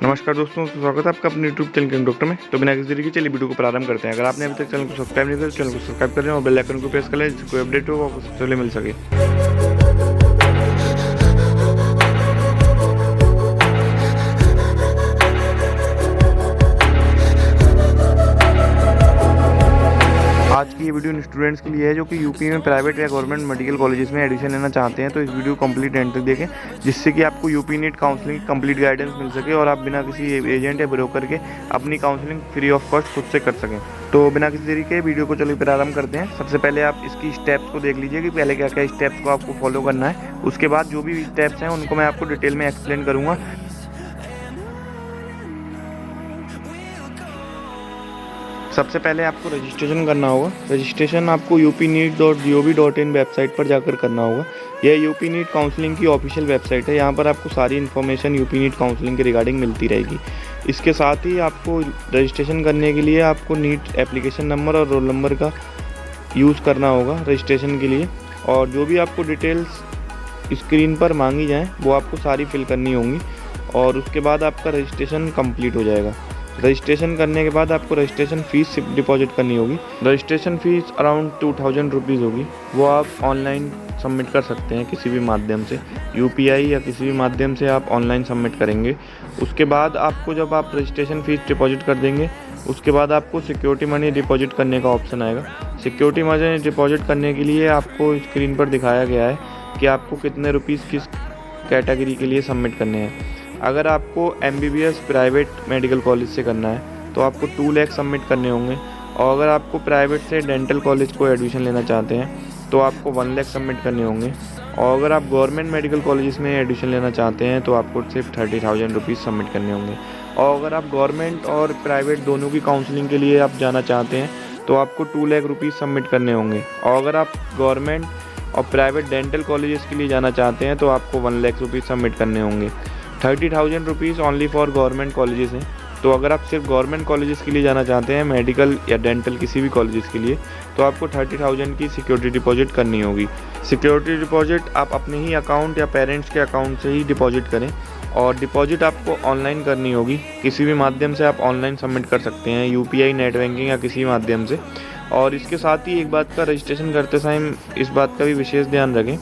नमस्कार दोस्तों, स्वागत है आपका अपने यूट्यूब चैनल किंग डॉक्टर में। तो बिना किसी देरी के चलिए वीडियो को प्रारंभ करते हैं। अगर आपने अभी तक चैनल को सब्सक्राइब नहीं किया तो चैनल को सब्सक्राइब कर लें और बेल आइकन को प्रेस कर लें, जिससे कोई अपडेट हो वो आपको सबसे पहले मिल सके। आज की ये वीडियो स्टूडेंट्स के लिए है जो कि यूपी में प्राइवेट या गवर्नमेंट मेडिकल कॉलेजेस में एडमिशन लेना चाहते हैं। तो इस वीडियो को कंप्लीट एंड तक देखें, जिससे कि आपको UP NEET counselling complete guidance मिल सके और आप बिना किसी एजेंट या ब्रोकर के अपनी काउंसलिंग फ्री ऑफ कॉस्ट खुद से कर सकें। तो बिना किसी देरी के वीडियो को चलिए प्रारंभ करते हैं। सबसे पहले आप इसकी स्टेप्स को देख लीजिए कि पहले क्या क्या स्टेप्स को आपको फॉलो करना है। उसके बाद जो भी स्टेप्स हैं उनको मैं आपको डिटेल में एक्सप्लेन करूँगा। सबसे पहले आपको रजिस्ट्रेशन करना होगा। रजिस्ट्रेशन आपको upneet.gov.in वेबसाइट पर जाकर करना होगा। यह यूपी नीट काउंसलिंग की ऑफिशियल वेबसाइट है। यहाँ पर आपको सारी इन्फॉर्मेशन यूपी नीट काउंसलिंग के रिगार्डिंग मिलती रहेगी। इसके साथ ही आपको रजिस्ट्रेशन करने के लिए आपको नीट एप्लीकेशन नंबर और रोल नंबर का यूज़ करना होगा रजिस्ट्रेशन के लिए। और जो भी आपको डिटेल्स स्क्रीन पर मांगी जाएँ वो आपको सारी फिल करनी होंगी और उसके बाद आपका रजिस्ट्रेशन कंप्लीट हो जाएगा। रजिस्ट्रेशन करने के बाद आपको रजिस्ट्रेशन फ़ीस डिपॉजिट करनी होगी। रजिस्ट्रेशन फ़ीस अराउंड 2000 रुपीज़ होगी। वो आप ऑनलाइन सबमिट कर सकते हैं किसी भी माध्यम से, यूपीआई या किसी भी माध्यम से आप ऑनलाइन सबमिट करेंगे। उसके बाद आपको जब आप रजिस्ट्रेशन फ़ीस डिपॉजिट कर देंगे, उसके बाद आपको सिक्योरिटी मनी डिपॉजिट करने का ऑप्शन आएगा। सिक्योरिटी मनी डिपॉजिट करने के लिए आपको स्क्रीन पर दिखाया गया है कि आपको कितने रुपीज़ किस कैटेगरी के लिए सबमिट करने हैं। अगर आपको MBBS प्राइवेट मेडिकल कॉलेज से करना है तो आपको 2 लाख सबमिट करने होंगे। और अगर आपको प्राइवेट से डेंटल कॉलेज को एडमिशन लेना चाहते हैं तो आपको 1 लाख सबमिट करने होंगे। और अगर आप गवर्नमेंट मेडिकल कॉलेज में एडमिशन लेना चाहते हैं तो आपको सिर्फ 30,000 रुपीज़ सबमिट करने होंगे। और अगर आप गवर्नमेंट और प्राइवेट दोनों की काउंसलिंग के लिए आप जाना चाहते हैं तो आपको 2 लाख रुपीज़ सबमिट करने होंगे। और अगर आप गवर्नमेंट और प्राइवेट डेंटल कॉलेजेस के लिए जाना चाहते हैं तो आपको 1 लाख रुपीज़ सबमिट करने होंगे। 30,000 rupees only for government colleges हैं। तो अगर आप सिर्फ गवर्नमेंट कॉलेजेस के लिए जाना चाहते हैं, मेडिकल या डेंटल किसी भी कॉलेजेस के लिए, तो आपको 30,000 की सिक्योरिटी डिपॉजिट करनी होगी। सिक्योरिटी डिपॉजिट आप अपने ही अकाउंट या पेरेंट्स के अकाउंट से ही डिपॉजिट करें और डिपॉजिट आपको ऑनलाइन करनी होगी। किसी भी माध्यम से आप ऑनलाइन सबमिट कर सकते हैं, यूपीआई, नेट बैंकिंग या किसी माध्यम से। और इसके साथ ही एक बात का रजिस्ट्रेशन करते समय इस बात का भी विशेष ध्यान रखें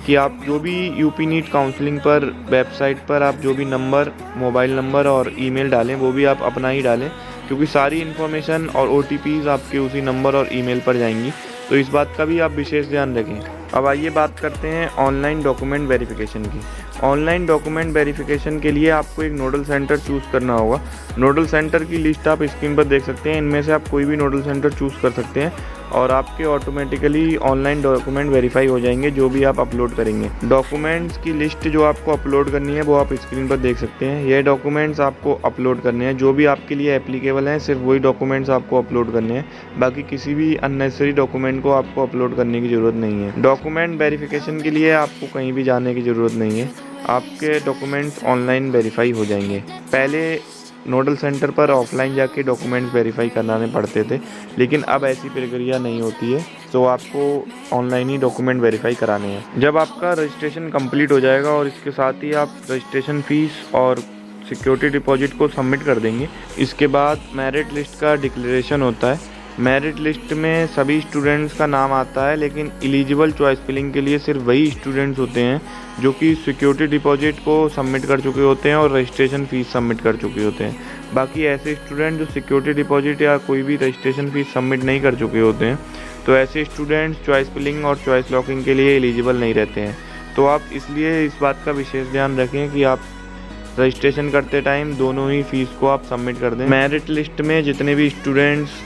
कि आप जो भी यूपी नीट काउंसलिंग पर वेबसाइट पर आप जो भी नंबर, मोबाइल नंबर और ईमेल डालें वो भी आप अपना ही डालें, क्योंकि सारी इन्फॉर्मेशन और OTPs आपके उसी नंबर और ईमेल पर जाएंगी। तो इस बात का भी आप विशेष ध्यान रखें। अब आइए बात करते हैं ऑनलाइन डॉक्यूमेंट वेरिफिकेशन की। ऑनलाइन डॉक्यूमेंट वेरिफिकेशन के लिए आपको एक नोडल सेंटर चूज़ करना होगा। नोडल सेंटर की लिस्ट आप स्क्रीन पर देख सकते हैं। इनमें से आप कोई भी नोडल सेंटर चूज़ कर सकते हैं और आपके ऑटोमेटिकली ऑनलाइन डॉक्यूमेंट वेरीफाई हो जाएंगे जो भी आप अपलोड करेंगे। डॉक्यूमेंट्स की लिस्ट जो आपको अपलोड करनी है वो आप स्क्रीन पर देख सकते हैं। ये डॉक्यूमेंट्स आपको अपलोड करने हैं, जो भी आपके लिए एप्लीकेबल हैं, सिर्फ वही डॉक्यूमेंट्स आपको अपलोड करने हैं। बाकी किसी भी अननेसेसरी डॉक्यूमेंट को आपको अपलोड करने की ज़रूरत नहीं है। डॉक्यूमेंट वेरिफिकेशन के लिए आपको कहीं भी जाने की ज़रूरत नहीं है, आपके डॉक्यूमेंट्स ऑनलाइन वेरीफाई हो जाएंगे। पहले नोडल सेंटर पर ऑफलाइन जाके डॉक्यूमेंट्स वेरीफाई कराने पड़ते थे, लेकिन अब ऐसी प्रक्रिया नहीं होती है। तो आपको ऑनलाइन ही डॉक्यूमेंट वेरीफाई कराने हैं। जब आपका रजिस्ट्रेशन कंप्लीट हो जाएगा और इसके साथ ही आप रजिस्ट्रेशन फ़ीस और सिक्योरिटी डिपॉजिट को सबमिट कर देंगे, इसके बाद मेरिट लिस्ट का डिक्लेरेशन होता है। मेरिट लिस्ट में सभी स्टूडेंट्स का नाम आता है, लेकिन एलिजिबल चॉइस फिलिंग के लिए सिर्फ वही स्टूडेंट्स होते हैं जो कि सिक्योरिटी डिपॉजिट को सबमिट कर चुके होते हैं और रजिस्ट्रेशन फ़ीस सबमिट कर चुके होते हैं। बाकी ऐसे स्टूडेंट जो सिक्योरिटी डिपॉजिट या कोई भी रजिस्ट्रेशन फ़ीस सबमिट नहीं कर चुके होते हैं, तो ऐसे स्टूडेंट्स चॉइस फिलिंग और चॉइस लॉकिंग के लिए एलिजिबल नहीं रहते हैं। तो आप इसलिए इस बात का विशेष ध्यान रखें कि आप रजिस्ट्रेशन करते टाइम दोनों ही फ़ीस को आप सबमिट कर दें। मेरिट लिस्ट में जितने भी स्टूडेंट्स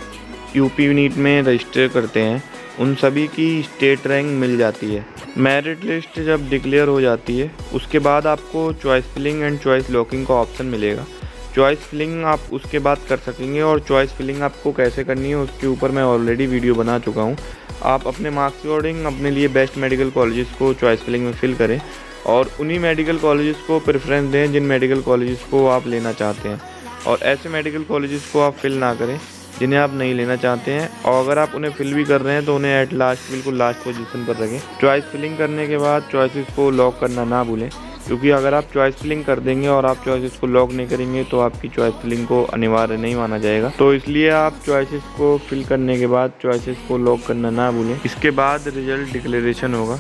यूपी नीट में रजिस्टर करते हैं उन सभी की स्टेट रैंक मिल जाती है। मेरिट लिस्ट जब डिक्लेयर हो जाती है उसके बाद आपको choice filling and choice locking का ऑप्शन मिलेगा। चॉइस फिलिंग आप उसके बाद कर सकेंगे और चॉइस फिलिंग आपको कैसे करनी है उसके ऊपर मैं ऑलरेडी वीडियो बना चुका हूँ। आप अपने मार्क्स के अकॉर्डिंग अपने लिए बेस्ट मेडिकल कॉलेजेस को चॉइस फिलिंग में फिल करें और उन्हीं मेडिकल कॉलेजेस को प्रेफरेंस दें जिन मेडिकल कॉलेजेस को आप लेना चाहते हैं, और ऐसे मेडिकल कॉलेजेस को आप फिल ना करें जिन्हें आप नहीं लेना चाहते हैं। और अगर आप उन्हें फिल भी कर रहे हैं तो उन्हें एट लास्ट बिल्कुल लास्ट पोजीशन पर रखें। चॉइस फिलिंग करने के बाद चॉइसेस को लॉक करना ना भूलें। क्योंकि अगर आप चॉइस फिलिंग कर देंगे और आप चॉइसेस को लॉक नहीं करेंगे तो आपकी चॉइस फिलिंग को अनिवार्य नहीं माना जाएगा। तो इसलिए आप चॉइसेस को फिल करने के बाद चॉइसेस को लॉक करना ना भूलें। इसके बाद रिजल्ट डिक्लेरेशन होगा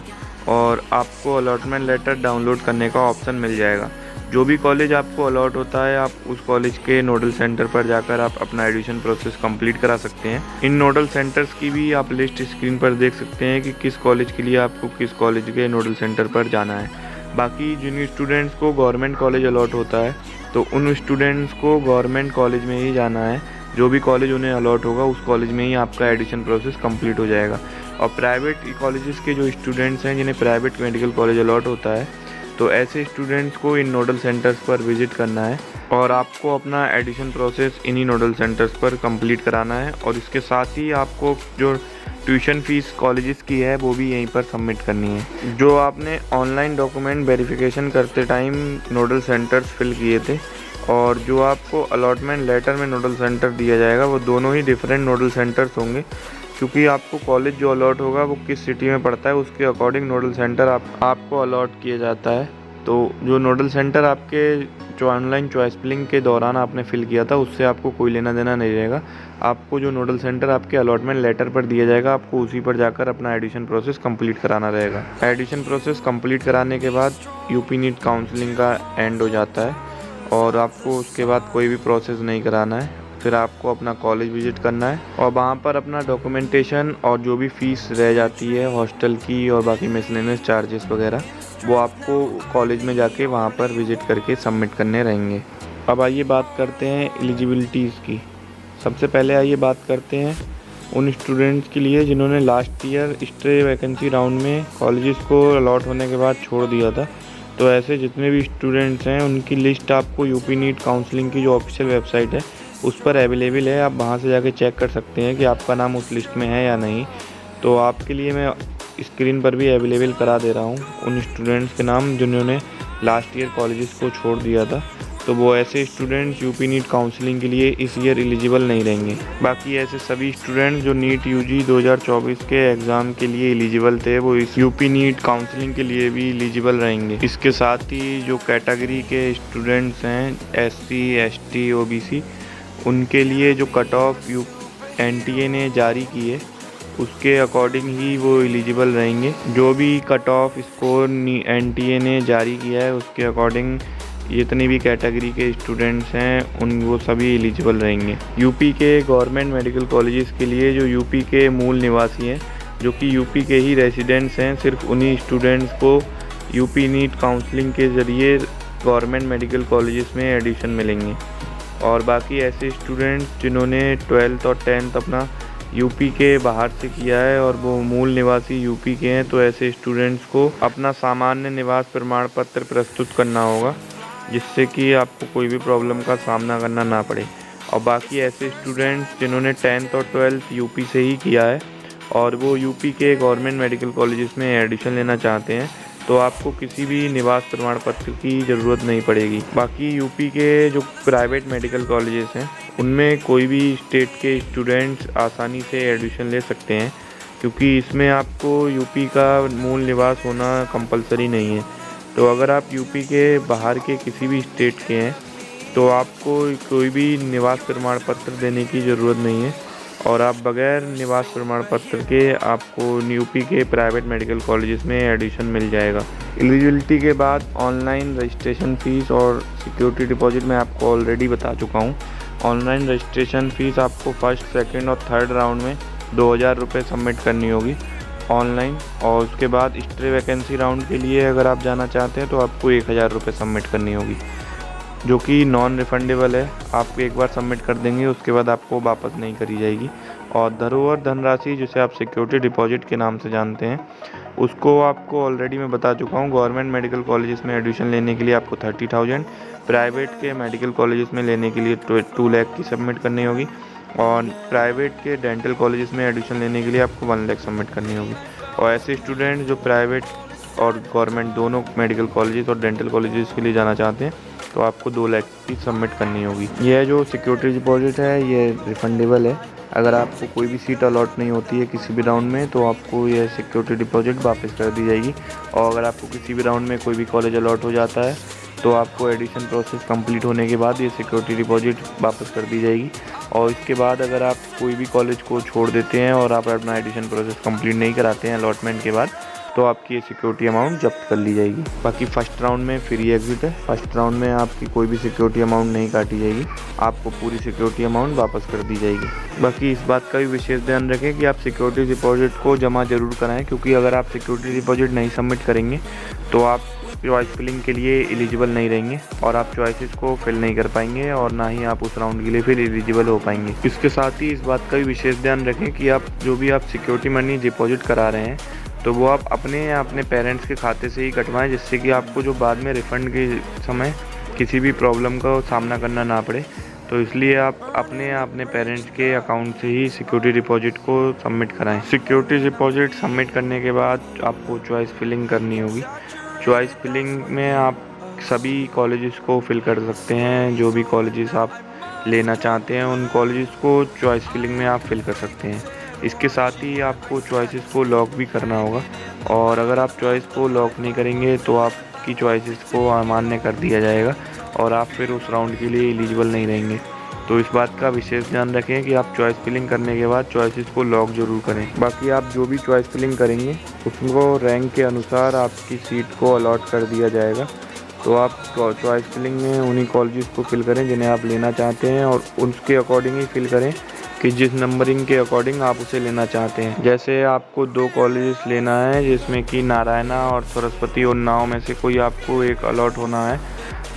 और आपको अलॉटमेंट लेटर डाउनलोड करने का ऑप्शन मिल जाएगा। जो भी कॉलेज आपको अलॉट होता है आप उस कॉलेज के नोडल सेंटर पर जाकर आप अपना एडमिशन प्रोसेस कंप्लीट करा सकते हैं। इन नोडल सेंटर्स की भी आप लिस्ट स्क्रीन पर देख सकते हैं कि किस कॉलेज के लिए आपको किस कॉलेज के नोडल सेंटर पर जाना है। बाकी जिन स्टूडेंट्स को गवर्नमेंट कॉलेज अलॉट होता है तो उन स्टूडेंट्स को गवर्नमेंट कॉलेज में ही जाना है। जो भी कॉलेज उन्हें अलॉट होगा उस कॉलेज में ही आपका एडमिशन प्रोसेस कंप्लीट हो जाएगा। और प्राइवेट कॉलेजेस के जो स्टूडेंट्स हैं जिन्हें प्राइवेट मेडिकल कॉलेज अलॉट होता है तो ऐसे स्टूडेंट्स को इन नोडल सेंटर्स पर विज़िट करना है और आपको अपना एडमिशन प्रोसेस इन्हीं नोडल सेंटर्स पर कंप्लीट कराना है। और इसके साथ ही आपको जो ट्यूशन फ़ीस कॉलेजेस की है वो भी यहीं पर सबमिट करनी है। जो आपने ऑनलाइन डॉक्यूमेंट वेरिफिकेशन करते टाइम नोडल सेंटर्स फिल किए थे और जो आपको अलॉटमेंट लेटर में नोडल सेंटर दिया जाएगा वो दोनों ही डिफरेंट नोडल सेंटर्स होंगे, क्योंकि आपको कॉलेज जो अलॉट होगा वो किस सिटी में पड़ता है उसके अकॉर्डिंग नोडल सेंटर आपको अलॉट किया जाता है। तो जो नोडल सेंटर आपके जो ऑनलाइन चॉइस फिलिंग के दौरान आपने फिल किया था उससे आपको कोई लेना देना नहीं रहेगा। आपको जो नोडल सेंटर आपके अलॉटमेंट लेटर पर दिया जाएगा आपको उसी पर जाकर अपना एडमिशन प्रोसेस कंप्लीट कराना रहेगा। एडमिशन प्रोसेस कंप्लीट कराने के बाद यूपी नीट काउंसलिंग का एंड हो जाता है और आपको उसके बाद कोई भी प्रोसेस नहीं कराना है। फिर आपको अपना कॉलेज विज़िट करना है और वहाँ पर अपना डॉक्यूमेंटेशन और जो भी फ़ीस रह जाती है हॉस्टल की और बाकी मिसलेनियस चार्जेस वगैरह वो आपको कॉलेज में जाके वहाँ पर विज़िट करके सबमिट करने रहेंगे। अब आइए बात करते हैं एलिजिबिलिटीज़ की। सबसे पहले आइए बात करते हैं उन स्टूडेंट्स के लिए जिन्होंने last year stray vacancy round में कॉलेजेस को अलॉट होने के बाद छोड़ दिया था। तो ऐसे जितने भी स्टूडेंट्स हैं उनकी लिस्ट आपको यूपी नीट काउंसलिंग की जो ऑफिशियल वेबसाइट है उस पर अवेलेबल है। आप वहाँ से जाके चेक कर सकते हैं कि आपका नाम उस लिस्ट में है या नहीं। तो आपके लिए मैं स्क्रीन पर भी अवेलेबल करा दे रहा हूँ उन स्टूडेंट्स के नाम जिन्होंने लास्ट ईयर कॉलेजेस को छोड़ दिया था। तो वो ऐसे स्टूडेंट्स यूपी नीट काउंसलिंग के लिए इस ईयर एलिजिबल नहीं रहेंगे। बाकी ऐसे सभी स्टूडेंट्स जो नीट यूजी 2024 के एग्ज़ाम के लिए एलिजिबल थे वो इस यूपी नीट काउंसलिंग के लिए भी एलिजिबल रहेंगे। इसके साथ ही जो कैटेगरी के स्टूडेंट्स हैं SC ST OBC उनके लिए जो कट ऑफ NTA ने जारी की है उसके अकॉर्डिंग ही वो एलिजिबल रहेंगे। जो भी कट ऑफ स्कोर NTA ने जारी किया है उसके अकॉर्डिंग जितनी भी कैटेगरी के स्टूडेंट्स हैं वो सभी एलिजिबल रहेंगे। यूपी के गवर्नमेंट मेडिकल कॉलेजेस के लिए जो यूपी के मूल निवासी हैं जो कि यूपी के ही रेजिडेंट्स हैं सिर्फ उन्हीं स्टूडेंट्स को यूपी नीट काउंसलिंग के ज़रिए गवर्नमेंट मेडिकल कॉलेजेस में एडमिशन मिलेंगे। और बाकी ऐसे स्टूडेंट्स जिन्होंने 12th और 10th अपना यूपी के बाहर से किया है और वो मूल निवासी यूपी के हैं तो ऐसे स्टूडेंट्स को अपना सामान्य निवास प्रमाण पत्र प्रस्तुत करना होगा जिससे कि आपको कोई भी प्रॉब्लम का सामना करना ना पड़े। और बाकी ऐसे स्टूडेंट्स जिन्होंने 10th और 12th यूपी से ही किया है और वो यूपी के गवर्नमेंट मेडिकल कॉलेजेस में एडमिशन लेना चाहते हैं तो आपको किसी भी निवास प्रमाण पत्र की ज़रूरत नहीं पड़ेगी। बाकी यूपी के जो प्राइवेट मेडिकल कॉलेजेस हैं उनमें कोई भी स्टेट के स्टूडेंट्स आसानी से एडमिशन ले सकते हैं क्योंकि इसमें आपको यूपी का मूल निवास होना कंपलसरी नहीं है। तो अगर आप यूपी के बाहर के किसी भी स्टेट के हैं तो आपको कोई भी निवास प्रमाण पत्र देने की ज़रूरत नहीं है और आप बगैर निवास प्रमाण पत्र के आपको यूपी के प्राइवेट मेडिकल कॉलेजेस में एडमिशन मिल जाएगा। एलिजिबिलिटी के बाद ऑनलाइन रजिस्ट्रेशन फ़ीस और सिक्योरिटी डिपॉजिट मैं आपको ऑलरेडी बता चुका हूँ। ऑनलाइन रजिस्ट्रेशन फ़ीस आपको फर्स्ट, सेकंड और थर्ड राउंड में 2000 रुपये सबमिट करनी होगी ऑनलाइन। और उसके बाद स्ट्रे वैकेंसी राउंड के लिए अगर आप जाना चाहते हैं तो आपको 1000 रुपये सबमिट करनी होगी जो कि नॉन रिफंडेबल है। आप एक बार सबमिट कर देंगे उसके बाद आपको वापस नहीं करी जाएगी। और धरोहर धनराशि जिसे आप सिक्योरिटी डिपॉजिट के नाम से जानते हैं उसको आपको ऑलरेडी मैं बता चुका हूँ। गवर्नमेंट मेडिकल कॉलेजेस में एडमिशन लेने के लिए आपको 30,000, प्राइवेट के मेडिकल कॉलेजेस में लेने के लिए 2 लाख की सबमिट करनी होगी और प्राइवेट के डेंटल कॉलेजेस में एडमिशन लेने के लिए आपको 1 लाख सबमिट करनी होगी। और ऐसे स्टूडेंट जो प्राइवेट और गवर्नमेंट दोनों मेडिकल कॉलेजेस और डेंटल कॉलेजेस के लिए जाना चाहते हैं तो आपको 2 लाख की सबमिट करनी होगी। यह जो सिक्योरिटी डिपॉजिट है ये रिफंडेबल है अगर आपको कोई भी सीट अलॉट नहीं होती है किसी भी राउंड में तो आपको यह सिक्योरिटी डिपॉजिट वापस कर दी जाएगी। और अगर आपको किसी भी राउंड में कोई भी कॉलेज अलॉट हो जाता है तो आपको एडिशन प्रोसेस कंप्लीट होने के बाद ये सिक्योरिटी डिपॉजिट वापस कर दी जाएगी। और इसके बाद अगर आप कोई भी कॉलेज को छोड़ देते हैं और आप अपना एडिशन प्रोसेस कंप्लीट नहीं कराते हैं अलॉटमेंट के बाद, तो आपकी ये सिक्योरिटी अमाउंट जब्त कर ली जाएगी। बाकी फर्स्ट राउंड में फ्री एग्जिट है। फर्स्ट राउंड में आपकी कोई भी सिक्योरिटी अमाउंट नहीं काटी जाएगी, आपको पूरी सिक्योरिटी अमाउंट वापस कर दी जाएगी। बाकी इस बात का भी विशेष ध्यान रखें कि आप सिक्योरिटी डिपॉजिट को जमा ज़रूर कराएं, क्योंकि अगर आप सिक्योरिटी डिपॉजिट नहीं सबमिट करेंगे तो आप चॉइस फिलिंग के लिए एलिजिबल नहीं रहेंगे और आप चॉइसेस को फिल नहीं कर पाएंगे और ना ही आप उस राउंड के लिए फिर एलिजिबल हो पाएंगे। इसके साथ ही इस बात का भी विशेष ध्यान रखें कि आप जो भी आप सिक्योरिटी मनी डिपॉजिट करा रहे हैं तो वो आप अपने या अपने पेरेंट्स के खाते से ही कटवाएं, जिससे कि आपको जो बाद में रिफ़ंड के समय किसी भी प्रॉब्लम का सामना करना ना पड़े। तो इसलिए आप अपने या अपने पेरेंट्स के अकाउंट से ही सिक्योरिटी डिपॉजिट को सबमिट कराएं। सिक्योरिटी डिपॉजिट सबमिट करने के बाद आपको चॉइस फिलिंग करनी होगी। चॉइस फिलिंग में आप सभी कॉलेजेस को फिल कर सकते हैं। जो भी कॉलेजेस आप लेना चाहते हैं उन कॉलेजेस को चॉइस फिलिंग में आप फिल कर सकते हैं। इसके साथ ही आपको चॉइसेस को लॉक भी करना होगा, और अगर आप चॉइस को लॉक नहीं करेंगे तो आपकी चॉइसेस को अमान्य कर दिया जाएगा और आप फिर उस राउंड के लिए एलिजिबल नहीं रहेंगे। तो इस बात का विशेष ध्यान रखें कि आप चॉइस फिलिंग करने के बाद चॉइसेस को लॉक ज़रूर करें। बाकी आप जो भी चॉइस फिलिंग करेंगे उसको रैंक के अनुसार आपकी सीट को अलॉट कर दिया जाएगा। तो आप चॉइस फिलिंग में उन्हीं कॉलेजेस को फिल करें जिन्हें आप लेना चाहते हैं और उसके अकॉर्डिंग ही फिल करें कि जिस नंबरिंग के अकॉर्डिंग आप उसे लेना चाहते हैं। जैसे आपको 2 कॉलेजेस लेना है जिसमें कि नारायणा और सरस्वती उन्नाव में से कोई आपको एक अलॉट होना है,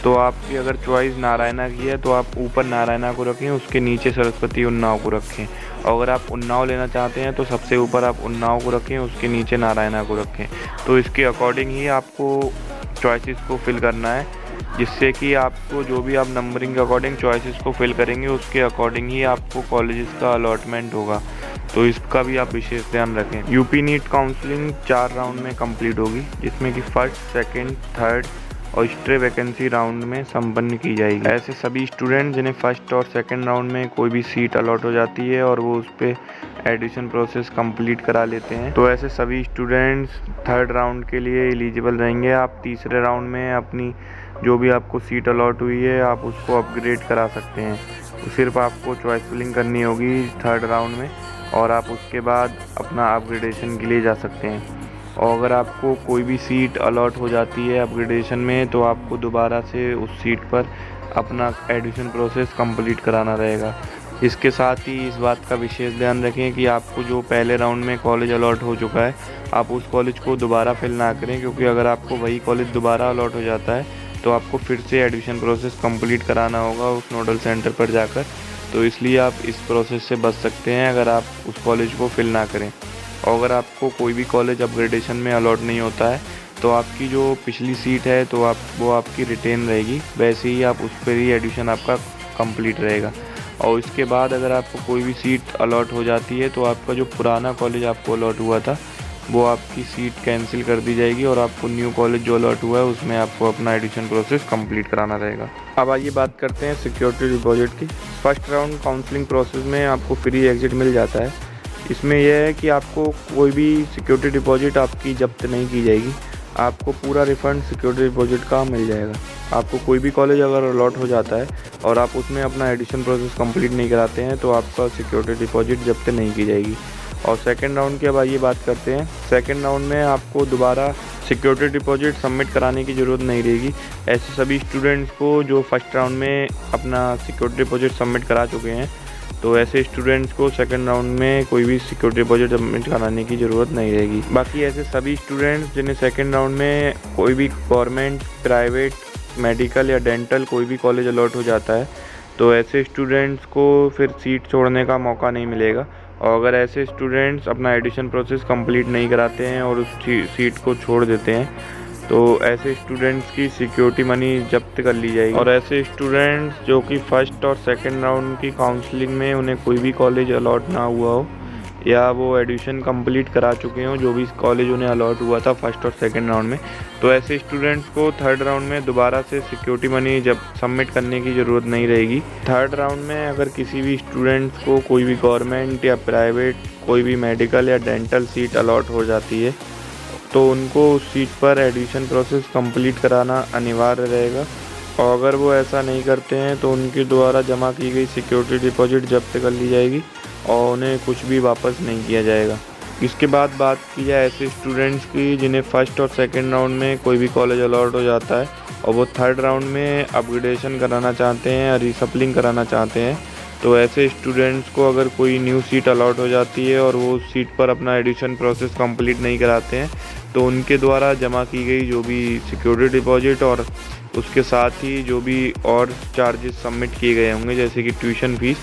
तो आपकी अगर चॉइस नारायणा की है तो आप ऊपर नारायणा को रखें, उसके नीचे सरस्वती उन्नाव को रखें। और अगर आप उन्नाव लेना चाहते हैं तो सबसे ऊपर आप उन्नाव को रखें, उसके नीचे नारायणा को रखें। तो इसके अकॉर्डिंग ही आपको चॉइसेस को फिल करना है, जिससे कि आपको जो भी आप नंबरिंग के अकॉर्डिंग चॉइसेस को फिल करेंगे उसके अकॉर्डिंग ही आपको कॉलेजेस का अलॉटमेंट होगा। तो इसका भी आप विशेष ध्यान रखें। यूपी नीट काउंसलिंग 4 राउंड में कंप्लीट होगी, जिसमें कि फर्स्ट, सेकंड, थर्ड और स्ट्रे वैकेंसी राउंड में संपन्न की जाएगी। ऐसे सभी स्टूडेंट जिन्हें फर्स्ट और सेकंड राउंड में कोई भी सीट अलॉट हो जाती है और वो उस पर एडिशन प्रोसेस कंप्लीट करा लेते हैं, तो ऐसे सभी स्टूडेंट्स थर्ड राउंड के लिए एलिजिबल रहेंगे। आप तीसरे राउंड में अपनी जो भी आपको सीट अलॉट हुई है आप उसको अपग्रेड करा सकते हैं। तो सिर्फ आपको चॉइस फिलिंग करनी होगी थर्ड राउंड में और आप उसके बाद अपना अपग्रेडेशन के लिए जा सकते हैं। और अगर आपको कोई भी सीट अलॉट हो जाती है अपग्रेडेशन में तो आपको दोबारा से उस सीट पर अपना एडिशन प्रोसेस कंप्लीट कराना रहेगा। इसके साथ ही इस बात का विशेष ध्यान रखें कि आपको जो पहले राउंड में कॉलेज अलॉट हो चुका है आप उस कॉलेज को दोबारा फिल ना करें, क्योंकि अगर आपको वही कॉलेज दोबारा अलॉट हो जाता है तो आपको फिर से एडमिशन प्रोसेस कंप्लीट कराना होगा उस नोडल सेंटर पर जाकर। तो इसलिए आप इस प्रोसेस से बच सकते हैं अगर आप उस कॉलेज को फिल ना करें। और अगर आपको कोई भी कॉलेज अपग्रेडेशन में अलॉट नहीं होता है तो आपकी जो पिछली सीट है तो वो आपकी रिटेन रहेगी, वैसे ही आप उस पर ही एडमिशन आपका कंप्लीट रहेगा। और इसके बाद अगर आपको कोई भी सीट अलॉट हो जाती है तो आपका जो पुराना कॉलेज आपको अलॉट हुआ था वो आपकी सीट कैंसिल कर दी जाएगी और आपको न्यू कॉलेज जो अलॉट हुआ है उसमें आपको अपना एडिशन प्रोसेस कंप्लीट कराना रहेगा। अब आइए बात करते हैं सिक्योरिटी डिपॉजिट की। फर्स्ट राउंड काउंसलिंग प्रोसेस में आपको फ्री एग्जिट मिल जाता है। इसमें यह है कि आपको कोई भी सिक्योरिटी डिपॉजिट आपकी जब्त नहीं की जाएगी, आपको पूरा रिफ़ंड सिक्योरिटी डिपॉजिट का मिल जाएगा। आपको कोई भी कॉलेज अगर अलॉट हो जाता है और आप उसमें अपना एडिशन प्रोसेस कंप्लीट नहीं कराते हैं तो आपका सिक्योरिटी डिपॉजिट जब्त नहीं की जाएगी। और सेकंड राउंड की अब आइए बात करते हैं। सेकंड राउंड में आपको दोबारा सिक्योरिटी डिपॉजिट सबमिट कराने की ज़रूरत नहीं रहेगी। ऐसे सभी स्टूडेंट्स को जो फर्स्ट राउंड में अपना सिक्योरिटी डिपॉजिट सबमिट करा चुके हैं, तो ऐसे स्टूडेंट्स को सेकंड राउंड में कोई भी सिक्योरिटी डिपॉजिट सबमिट कराने की ज़रूरत नहीं रहेगी। बाकी ऐसे सभी स्टूडेंट्स जिन्हें सेकंड राउंड में कोई भी गवर्नमेंट, प्राइवेट, मेडिकल या डेंटल कोई भी कॉलेज अलॉट हो जाता है तो ऐसे स्टूडेंट्स को फिर सीट छोड़ने का मौका नहीं मिलेगा। और अगर ऐसे स्टूडेंट्स अपना एडिशन प्रोसेस कंप्लीट नहीं कराते हैं और उस सीट को छोड़ देते हैं तो ऐसे स्टूडेंट्स की सिक्योरिटी मनी जब्त कर ली जाएगी। और ऐसे स्टूडेंट्स जो कि फर्स्ट और सेकंड राउंड की काउंसलिंग में उन्हें कोई भी कॉलेज अलॉट ना हुआ हो या वो एडमिशन कंप्लीट करा चुके हों, जो भी कॉलेज उन्हें अलॉट हुआ था फर्स्ट और सेकंड राउंड में, तो ऐसे स्टूडेंट्स को थर्ड राउंड में दोबारा से सिक्योरिटी मनी जब सबमिट करने की ज़रूरत नहीं रहेगी। थर्ड राउंड में अगर किसी भी स्टूडेंट्स को कोई भी गवर्नमेंट या प्राइवेट कोई भी मेडिकल या डेंटल सीट अलॉट हो जाती है तो उनको उस सीट पर एडमिशन प्रोसेस कंप्लीट कराना अनिवार्य रहेगा, और अगर वो ऐसा नहीं करते हैं तो उनके द्वारा जमा की गई सिक्योरिटी डिपॉजिट जब्त कर ली जाएगी और उन्हें कुछ भी वापस नहीं किया जाएगा। इसके बाद बात की जाए ऐसे स्टूडेंट्स की जिन्हें फर्स्ट और सेकंड राउंड में कोई भी कॉलेज अलॉट हो जाता है और वो थर्ड राउंड में अपग्रेडेशन कराना चाहते हैं या रीसप्लिंग कराना चाहते हैं, तो ऐसे स्टूडेंट्स को अगर कोई न्यू सीट अलॉट हो जाती है और वो उस सीट पर अपना एडमिशन प्रोसेस कंप्लीट नहीं कराते हैं तो उनके द्वारा जमा की गई जो भी सिक्योरिटी डिपॉजिट और उसके साथ ही जो भी और चार्जेस सबमिट किए गए होंगे जैसे कि ट्यूशन फीस,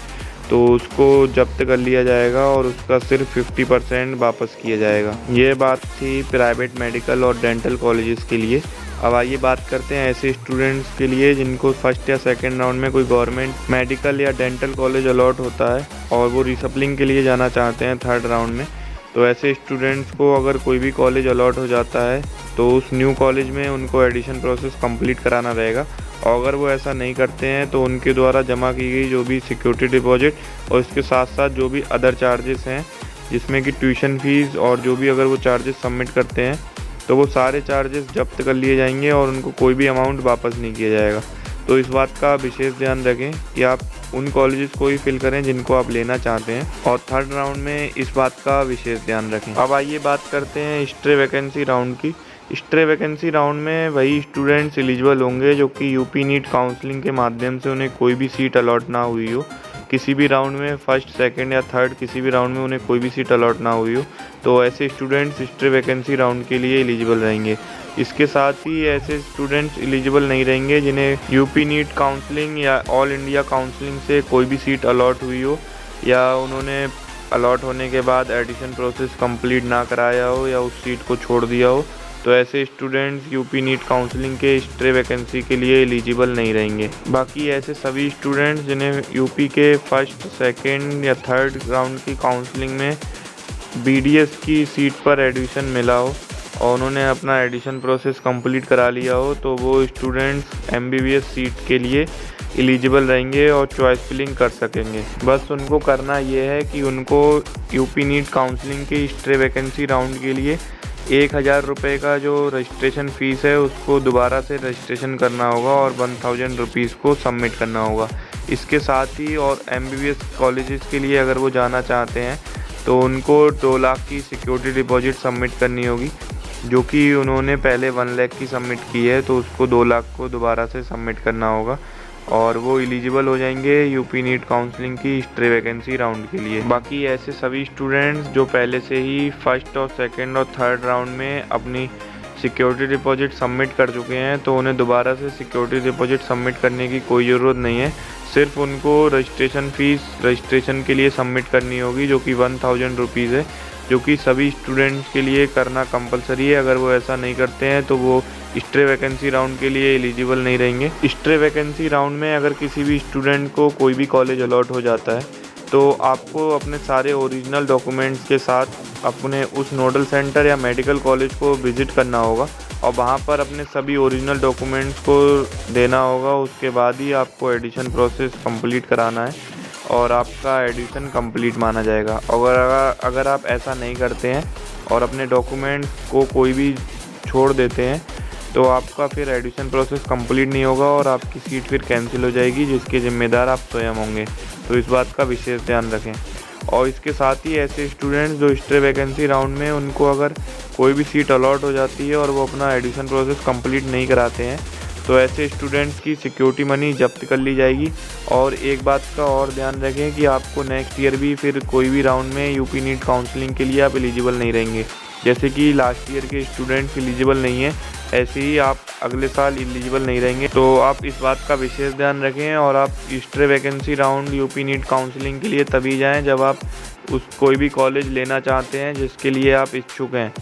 तो उसको जब्त कर लिया जाएगा और उसका सिर्फ 50% वापस किया जाएगा। ये बात थी प्राइवेट मेडिकल और डेंटल कॉलेजेस के लिए। अब आइए बात करते हैं ऐसे स्टूडेंट्स के लिए जिनको फर्स्ट या सेकंड राउंड में कोई गवर्नमेंट मेडिकल या डेंटल कॉलेज अलॉट होता है और वो रीसप्लिंग के लिए जाना चाहते हैं थर्ड राउंड में। तो ऐसे स्टूडेंट्स को अगर कोई भी कॉलेज अलॉट हो जाता है तो उस न्यू कॉलेज में उनको एडमिशन प्रोसेस कंप्लीट कराना रहेगा, और अगर वो ऐसा नहीं करते हैं तो उनके द्वारा जमा की गई जो भी सिक्योरिटी डिपॉजिट और इसके साथ साथ जो भी अदर चार्जेस हैं जिसमें कि ट्यूशन फीस और जो भी अगर वो चार्जेस सबमिट करते हैं तो वो सारे चार्जेस जब्त कर लिए जाएंगे और उनको कोई भी अमाउंट वापस नहीं किया जाएगा। तो इस बात का विशेष ध्यान रखें कि आप उन कॉलेजेस को ही फिल करें जिनको आप लेना चाहते हैं, और थर्ड राउंड में इस बात का विशेष ध्यान रखें। अब आइए बात करते हैं स्ट्रे वैकेंसी राउंड की। स्ट्रे वैकेंसी राउंड में वही स्टूडेंट्स एलिजिबल होंगे जो कि यूपी नीट काउंसलिंग के माध्यम से उन्हें कोई भी सीट अलॉट ना हुई हो, किसी भी राउंड में फर्स्ट सेकंड या थर्ड किसी भी राउंड में उन्हें कोई भी सीट अलॉट ना हुई हो, तो ऐसे स्टूडेंट्स स्ट्रे वैकेंसी राउंड के लिए एलिजिबल रहेंगे। इसके साथ ही ऐसे स्टूडेंट्स एलिजिबल नहीं रहेंगे जिन्हें यूपी नीट काउंसलिंग या ऑल इंडिया काउंसलिंग से कोई भी सीट अलॉट हुई हो या उन्होंने अलॉट होने के बाद एडमिशन प्रोसेस कंप्लीट ना कराया हो या उस सीट को छोड़ दिया हो, तो ऐसे स्टूडेंट्स यूपी नीट काउंसलिंग के स्ट्रे वैकेंसी के लिए एलिजिबल नहीं रहेंगे। बाकी ऐसे सभी स्टूडेंट्स जिन्हें यूपी के फर्स्ट सेकंड या थर्ड राउंड की काउंसलिंग में बीडीएस की सीट पर एडमिशन मिला हो और उन्होंने अपना एडमिशन प्रोसेस कंप्लीट करा लिया हो, तो वो स्टूडेंट्स एमबीबीएस सीट के लिए एलिजिबल रहेंगे और चॉइस फिलिंग कर सकेंगे। बस उनको करना ये है कि उनको यूपी नीट काउंसलिंग के स्ट्रे वैकेंसी राउंड के लिए 1000 रुपये का जो रजिस्ट्रेशन फ़ीस है उसको दोबारा से रजिस्ट्रेशन करना होगा और 1000 रुपीज़ को सबमिट करना होगा। इसके साथ ही और एमबीबीएस कॉलेजेस के लिए अगर वो जाना चाहते हैं तो उनको 2 लाख की सिक्योरिटी डिपॉजिट सबमिट करनी होगी, जो कि उन्होंने पहले 1 लाख की सबमिट की है, तो उसको 2 लाख को दोबारा से सबमिट करना होगा और वो एलिजिबल हो जाएंगे यूपी नीट काउंसलिंग की स्ट्रे वैकेंसी राउंड के लिए। बाकी ऐसे सभी स्टूडेंट्स जो पहले से ही फर्स्ट और सेकंड और थर्ड राउंड में अपनी सिक्योरिटी डिपॉजिट सबमिट कर चुके हैं तो उन्हें दोबारा से सिक्योरिटी डिपॉजिट सबमिट करने की कोई ज़रूरत नहीं है। सिर्फ उनको रजिस्ट्रेशन फ़ीस रजिस्ट्रेशन के लिए सबमिट करनी होगी जो कि 1000 रुपीज़ है, जो कि सभी स्टूडेंट्स के लिए करना कंपलसरी है। अगर वो ऐसा नहीं करते हैं तो वो स्ट्रे वैकेंसी राउंड के लिए एलिजिबल नहीं रहेंगे। स्ट्रे वैकेंसी राउंड में अगर किसी भी स्टूडेंट को कोई भी कॉलेज अलॉट हो जाता है तो आपको अपने सारे ओरिजिनल डॉक्यूमेंट्स के साथ अपने उस नोडल सेंटर या मेडिकल कॉलेज को विज़िट करना होगा और वहाँ पर अपने सभी ओरिजिनल डॉक्यूमेंट्स को देना होगा। उसके बाद ही आपको एडमिशन प्रोसेस कंप्लीट कराना है और आपका एडमिशन कंप्लीट माना जाएगा। अगर आप ऐसा नहीं करते हैं और अपने डॉक्यूमेंट्स को कोई भी छोड़ देते हैं तो आपका फिर एडमिशन प्रोसेस कंप्लीट नहीं होगा और आपकी सीट फिर कैंसिल हो जाएगी, जिसके ज़िम्मेदार आप स्वयं होंगे। तो इस बात का विशेष ध्यान रखें। और इसके साथ ही ऐसे स्टूडेंट्स जो स्ट्रे वैकेंसी राउंड में उनको अगर कोई भी सीट अलॉट हो जाती है और वो अपना एडमिशन प्रोसेस कंप्लीट नहीं कराते हैं तो ऐसे स्टूडेंट्स की सिक्योरिटी मनी जब्त कर ली जाएगी। और एक बात का और ध्यान रखें कि आपको नेक्स्ट ईयर भी फिर कोई भी राउंड में यूपी नीट काउंसलिंग के लिए आप एलिजिबल नहीं रहेंगे। जैसे कि लास्ट ईयर के स्टूडेंट्स एलिजिबल नहीं है, ऐसे ही आप अगले साल एलिजिबल नहीं रहेंगे। तो आप इस बात का विशेष ध्यान रखें और आप stray vacancy round UP NEET counselling के लिए तभी जाएं जब आप कोई भी कॉलेज लेना चाहते हैं जिसके लिए आप इच्छुक हैं।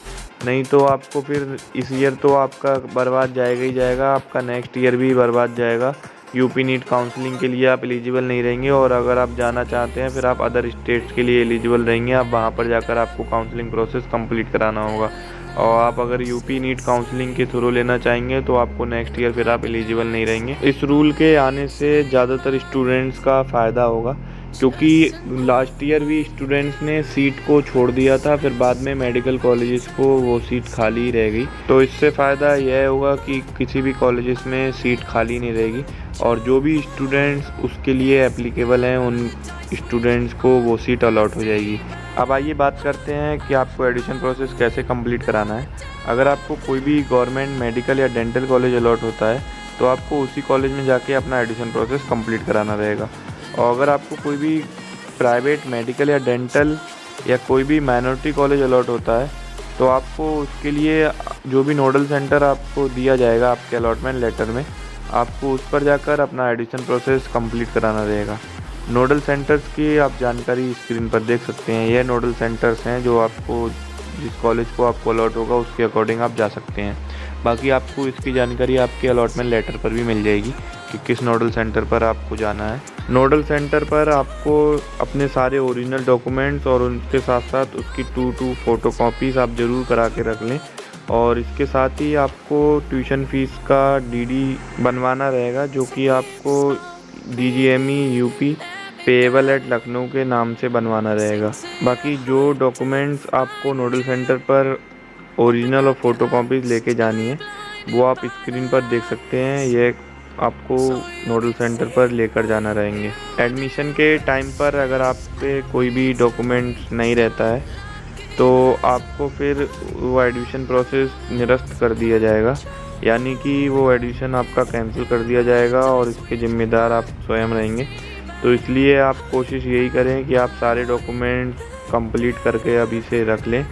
नहीं तो आपको फिर इस ईयर तो आपका बर्बाद जाएगा ही जाएगा, आपका नेक्स्ट ईयर भी बर्बाद जाएगा। यूपी नीट काउंसलिंग के लिए आप एलिजिबल नहीं रहेंगे, और अगर आप जाना चाहते हैं फिर आप अदर स्टेट्स के लिए एलिजिबल रहेंगे। आप वहाँ पर जाकर आपको काउंसलिंग प्रोसेस कंप्लीट कराना होगा। और आप अगर यूपी नीट काउंसलिंग के थ्रू लेना चाहेंगे तो आपको नेक्स्ट ईयर फिर आप एलिजिबल नहीं रहेंगे। इस रूल के आने से ज़्यादातर स्टूडेंट्स का फ़ायदा होगा, क्योंकि लास्ट ईयर भी स्टूडेंट्स ने सीट को छोड़ दिया था, फिर बाद में मेडिकल कॉलेजेस को वो सीट खाली रह गई। तो इससे फ़ायदा यह होगा कि किसी भी कॉलेजेस में सीट खाली नहीं रहेगी, और जो भी स्टूडेंट्स उसके लिए एप्लीकेबल हैं उन स्टूडेंट्स को वो सीट अलॉट हो जाएगी। अब आइए बात करते हैं कि आपको एडमिशन प्रोसेस कैसे कंप्लीट कराना है। अगर आपको कोई भी गवर्नमेंट मेडिकल या डेंटल कॉलेज अलॉट होता है तो आपको उसी कॉलेज में जाके अपना एडमिशन प्रोसेस कंप्लीट कराना रहेगा। और अगर आपको कोई भी प्राइवेट मेडिकल या डेंटल या कोई भी माइनॉरिटी कॉलेज अलॉट होता है तो आपको उसके लिए जो भी नोडल सेंटर आपको दिया जाएगा आपके अलॉटमेंट लेटर में, आपको उस पर जाकर अपना एडमिशन प्रोसेस कंप्लीट कराना रहेगा। नोडल सेंटर्स की आप जानकारी स्क्रीन पर देख सकते हैं। यह नोडल सेंटर्स हैं जो आपको जिस कॉलेज को आपको अलॉट होगा उसके अकॉर्डिंग आप जा सकते हैं। बाकी आपको इसकी जानकारी आपके अलॉटमेंट लेटर पर भी मिल जाएगी कि किस नोडल सेंटर पर आपको जाना है। नोडल सेंटर पर आपको अपने सारे ओरिजिनल डॉक्यूमेंट्स और उनके साथ साथ उसकी 2 फ़ोटो कॉपीज़ आप ज़रूर करा के रख लें। और इसके साथ ही आपको ट्यूशन फ़ीस का डीडी बनवाना रहेगा, जो कि आपको DGME UP payable eight Lucknow के नाम से बनवाना रहेगा। बाकी जो डॉक्यूमेंट्स आपको नोडल सेंटर पर ओरिजिनल और फ़ोटो कॉपीज़ लेके जानी है वो आप स्क्रीन पर देख सकते हैं। ये आपको नोडल सेंटर पर लेकर जाना रहेंगे। एडमिशन के टाइम पर अगर आप पे कोई भी डॉक्यूमेंट्स नहीं रहता है तो आपको फिर वो एडमिशन प्रोसेस निरस्त कर दिया जाएगा, यानी कि वो एडमिशन आपका कैंसिल कर दिया जाएगा और इसके ज़िम्मेदार आप स्वयं रहेंगे। तो इसलिए आप कोशिश यही करें कि आप सारे डॉक्यूमेंट्स कंप्लीट करके अभी से रख लें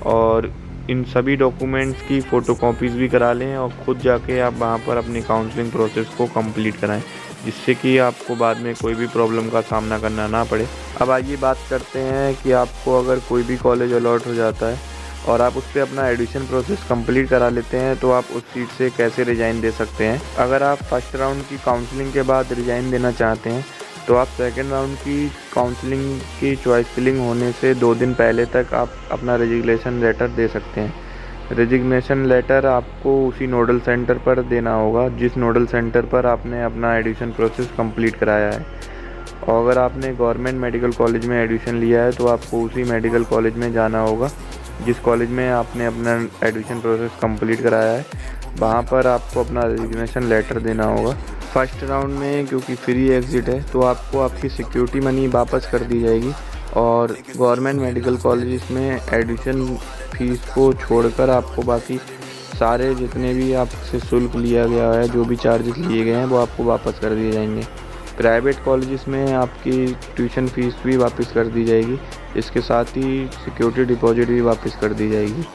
और इन सभी डॉक्यूमेंट्स की फ़ोटो कॉपीज़ भी करा लें और ख़ुद जाके आप वहाँ पर अपनी काउंसलिंग प्रोसेस को कंप्लीट कराएं, जिससे कि आपको बाद में कोई भी प्रॉब्लम का सामना करना ना पड़े। अब आइए बात करते हैं कि आपको अगर कोई भी कॉलेज अलॉट हो जाता है और आप उस पर अपना एडमिशन प्रोसेस कंप्लीट करा लेते हैं तो आप उस सीट से कैसे रिज़ाइन दे सकते हैं। अगर आप फर्स्ट राउंड की काउंसलिंग के बाद रिज़ाइन देना चाहते हैं तो आप सेकंड राउंड की काउंसलिंग की चॉइस फिलिंग होने से 2 दिन पहले तक आप अपना रेजिग्नेशन लेटर दे सकते हैं। रेजिग्नेशन लेटर आपको उसी नोडल सेंटर पर देना होगा जिस नोडल सेंटर पर आपने अपना एडमिशन प्रोसेस कंप्लीट कराया है। और अगर आपने गवर्नमेंट मेडिकल कॉलेज में एडमिशन लिया है तो आपको उसी मेडिकल कॉलेज में जाना होगा जिस कॉलेज में आपने अपना एडमिशन प्रोसेस कंप्लीट कराया है। वहाँ पर आपको अपना रेजिग्नेशन लेटर देना होगा। फर्स्ट राउंड में क्योंकि फ्री एग्ज़िट है तो आपको आपकी सिक्योरिटी मनी वापस कर दी जाएगी, और गवर्नमेंट मेडिकल कॉलेज में एडमिशन फ़ीस को छोड़कर आपको बाकी सारे जितने भी आपसे शुल्क लिया गया है, जो भी चार्जेस लिए गए हैं वो आपको वापस कर दिए जाएंगे। प्राइवेट कॉलेजेस में आपकी ट्यूशन फ़ीस भी वापस कर दी जाएगी, इसके साथ ही सिक्योरिटी डिपॉजिट भी वापस कर दी जाएगी।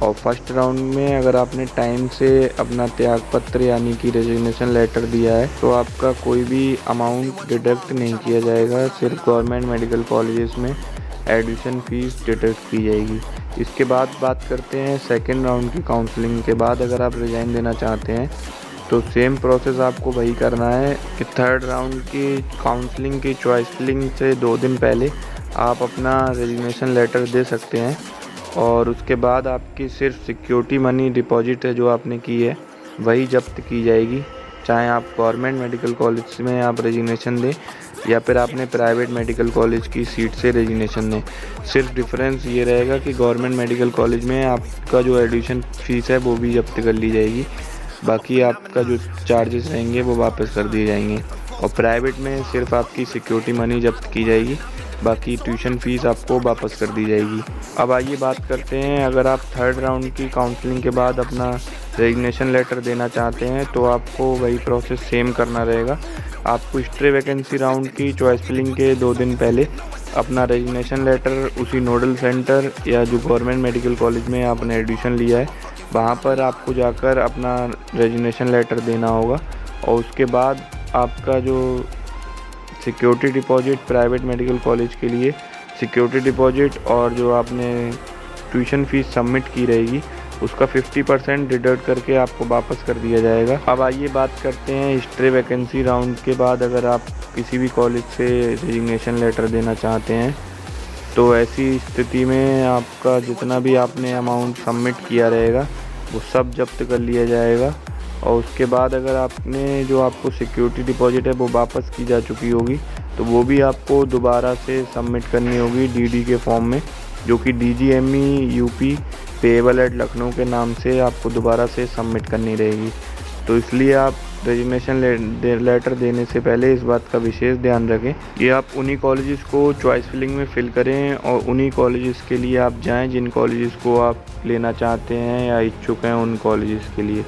और फर्स्ट राउंड में अगर आपने टाइम से अपना त्यागपत्र यानी कि रेजिग्नेशन लेटर दिया है तो आपका कोई भी अमाउंट डिडक्ट नहीं किया जाएगा, सिर्फ गवर्नमेंट मेडिकल कॉलेजेस में एडमिशन फ़ीस डिडक्ट की जाएगी। इसके बाद बात करते हैं सेकंड राउंड की काउंसलिंग के बाद अगर आप रिज़ाइन देना चाहते हैं तो सेम प्रोसेस आपको वही करना है कि थर्ड राउंड की काउंसलिंग की चॉइस फिलिंग से 2 दिन पहले आप अपना रेजिग्नेशन लेटर दे सकते हैं, और उसके बाद आपकी सिर्फ सिक्योरिटी मनी डिपॉजिट है जो आपने की है वही जब्त की जाएगी, चाहे आप गवर्नमेंट मेडिकल कॉलेज में आप रेजिग्नेशन दें या फिर आपने प्राइवेट मेडिकल कॉलेज की सीट से रेजिग्नेशन दें। सिर्फ डिफरेंस ये रहेगा कि गवर्नमेंट मेडिकल कॉलेज में आपका जो एडमिशन फ़ीस है वो भी जब्त कर ली जाएगी, बाकी आपका जो चार्जेस रहेंगे वो वापस कर दिए जाएंगे। और प्राइवेट में सिर्फ आपकी सिक्योरिटी मनी जब्त की जाएगी, बाकी ट्यूशन फ़ीस आपको वापस कर दी जाएगी। अब आइए बात करते हैं अगर आप थर्ड राउंड की काउंसलिंग के बाद अपना रेजिग्नेशन लेटर देना चाहते हैं तो आपको वही प्रोसेस सेम करना रहेगा। आपको स्ट्रे वैकेंसी राउंड की चॉइस फिलिंग के 2 दिन पहले अपना रेजिग्नेशन लेटर उसी नोडल सेंटर या जो गवर्नमेंट मेडिकल कॉलेज में आपने एडमिशन लिया है वहाँ पर आपको जाकर अपना रेजिग्नेशन लेटर देना होगा, और उसके बाद आपका जो security deposit private medical college के लिए सिक्योरिटी डिपॉजिट और जो आपने ट्यूशन फ़ीस सबमिट की रहेगी उसका 50% डिडक्ट करके आपको वापस कर दिया जाएगा। अब आइए बात करते हैं स्ट्रे वैकेंसी राउंड के बाद अगर आप किसी भी कॉलेज से रेजिग्नेशन लेटर देना चाहते हैं तो ऐसी स्थिति में आपका जितना भी आपने अमाउंट सबमिट किया रहेगा वो सब जब्त कर लिया जाएगा। और उसके बाद अगर आपने जो आपको सिक्योरिटी डिपॉजिट है वो वापस की जा चुकी होगी तो वो भी आपको दोबारा से सबमिट करनी होगी डीडी के फॉर्म में, जो कि DGME UP payable eight Lucknow के नाम से आपको दोबारा से सबमिट करनी रहेगी। तो इसलिए आप रेजिग्नेशन लेटर देने से पहले इस बात का विशेष ध्यान रखें कि आप उन्हीं कॉलेजेस को चॉइस फिलिंग में फ़िल करें और उन्हीं कॉलेजेस के लिए आप जाएं जिन कॉलेजेस को आप लेना चाहते हैं या इच्छुक हैं उन कॉलेजेस के लिए।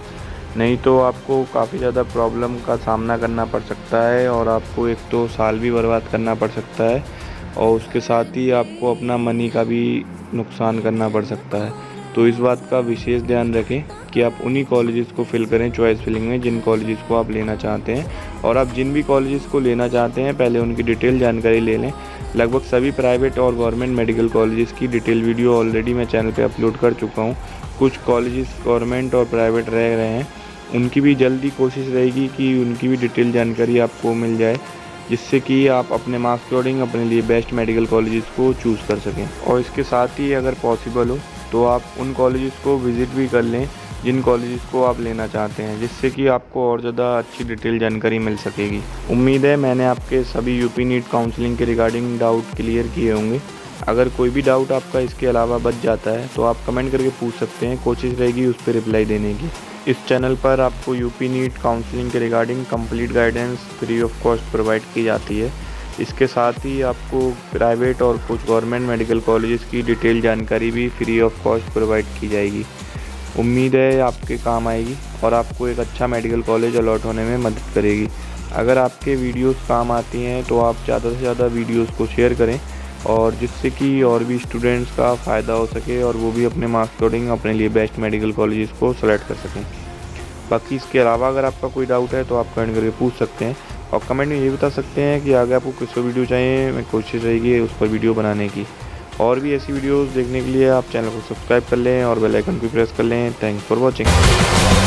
नहीं तो आपको काफ़ी ज़्यादा प्रॉब्लम का सामना करना पड़ सकता है और आपको एक तो साल भी बर्बाद करना पड़ सकता है और उसके साथ ही आपको अपना मनी का भी नुकसान करना पड़ सकता है। तो इस बात का विशेष ध्यान रखें कि आप उन्हीं कॉलेजेस को फिल करें चॉइस फिलिंग में जिन कॉलेजेस को आप लेना चाहते हैं। और आप जिन भी कॉलेजेस को लेना चाहते हैं पहले उनकी डिटेल जानकारी ले लें। लगभग सभी प्राइवेट और गवर्नमेंट मेडिकल कॉलेजेस की डिटेल वीडियो ऑलरेडी मैं चैनल पे अपलोड कर चुका हूँ। कुछ कॉलेजेस गवर्नमेंट और प्राइवेट रह रहे हैं, उनकी भी जल्दी कोशिश रहेगी कि उनकी भी डिटेल जानकारी आपको मिल जाए, जिससे कि आप अपने मार्क्स के अकॉर्डिंग अपने लिए बेस्ट मेडिकल कॉलेजेस को चूज़ कर सकें। और इसके साथ ही अगर पॉसिबल हो तो आप उन कॉलेजेस को विज़िट भी कर लें जिन कॉलेजेस को आप लेना चाहते हैं, जिससे कि आपको और ज़्यादा अच्छी डिटेल जानकारी मिल सकेगी। उम्मीद है मैंने आपके सभी यूपी नीट काउंसलिंग के रिगार्डिंग डाउट क्लियर किए होंगे। अगर कोई भी डाउट आपका इसके अलावा बच जाता है तो आप कमेंट करके पूछ सकते हैं, कोशिश रहेगी उस पर रिप्लाई देने की। इस चैनल पर आपको यूपी नीट काउंसलिंग के regarding complete guidance free of cost provide की जाती है। इसके साथ ही आपको प्राइवेट और कुछ गवर्नमेंट मेडिकल कॉलेजेस की डिटेल जानकारी भी फ्री ऑफ कॉस्ट प्रोवाइड की जाएगी। उम्मीद है आपके काम आएगी और आपको एक अच्छा मेडिकल कॉलेज अलॉट होने में मदद करेगी। अगर आपके वीडियोस काम आती हैं तो आप ज़्यादा से ज़्यादा वीडियोस को शेयर करें और जिससे कि और भी स्टूडेंट्स का फ़ायदा हो सके और वो भी अपने मार्क्स अकॉर्डिंग अपने लिए बेस्ट मेडिकल कॉलेजेस को सेलेक्ट कर सकें। बाकी इसके अलावा अगर आपका कोई डाउट है तो आप कमेंट करके पूछ सकते हैं और कमेंट में ये बता सकते हैं कि आगे आपको किस वीडियो चाहिए। मैं कोशिश रहेगी उस पर वीडियो बनाने की। और भी ऐसी वीडियोस देखने के लिए आप चैनल को सब्सक्राइब कर लें और बेल आइकन को प्रेस कर लें। Thanks for watching.